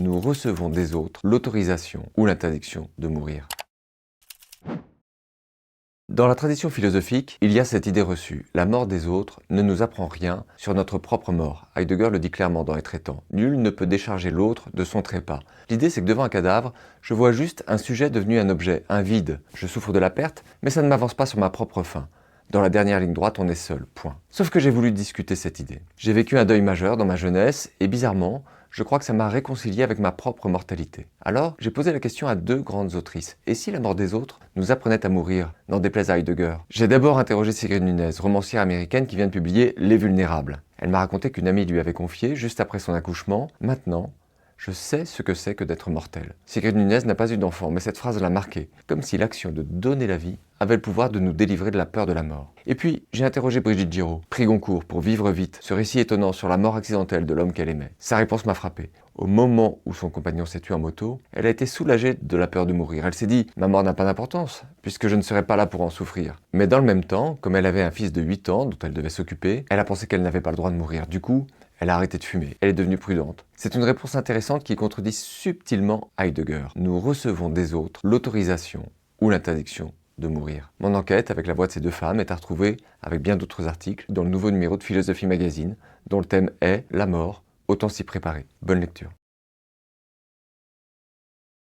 nous recevons des autres l'autorisation ou l'interdiction de mourir. Dans la tradition philosophique, il y a cette idée reçue. La mort des autres ne nous apprend rien sur notre propre mort. Heidegger le dit clairement dans Les Traitants. Nul ne peut décharger l'autre de son trépas. L'idée, c'est que devant un cadavre, je vois juste un sujet devenu un objet, un vide. Je souffre de la perte, mais ça ne m'avance pas sur ma propre fin. Dans la dernière ligne droite, on est seul, point. Sauf que j'ai voulu discuter cette idée. J'ai vécu un deuil majeur dans ma jeunesse, et bizarrement, je crois que ça m'a réconcilié avec ma propre mortalité. Alors, j'ai posé la question à deux grandes autrices. Et si la mort des autres nous apprenait à mourir, n'en déplaise à Heidegger? J'ai d'abord interrogé Sigrid Nunez, romancière américaine qui vient de publier Les Vulnérables. Elle m'a raconté qu'une amie lui avait confié, juste après son accouchement, « Maintenant, je sais ce que c'est que d'être mortel. » Sigrid Nunez n'a pas eu d'enfant, mais cette phrase l'a marquée, comme si l'action de donner la vie avait le pouvoir de nous délivrer de la peur de la mort. Et puis, j'ai interrogé Brigitte Giraud, prix Goncourt pour Vivre vite, ce récit étonnant sur la mort accidentelle de l'homme qu'elle aimait. Sa réponse m'a frappé. Au moment où son compagnon s'est tué en moto, elle a été soulagée de la peur de mourir. Elle s'est dit « Ma mort n'a pas d'importance, puisque je ne serai pas là pour en souffrir. » Mais dans le même temps, comme elle avait un fils de 8 ans dont elle devait s'occuper, elle a pensé qu'elle n'avait pas le droit de mourir. Du coup, elle a arrêté de fumer. Elle est devenue prudente. C'est une réponse intéressante qui contredit subtilement Heidegger. Nous recevons des autres l'autorisation ou l'interdiction de mourir. Mon enquête avec la voix de ces deux femmes est à retrouver avec bien d'autres articles dans le nouveau numéro de Philosophie Magazine, dont le thème est « La mort, autant s'y préparer ». Bonne lecture.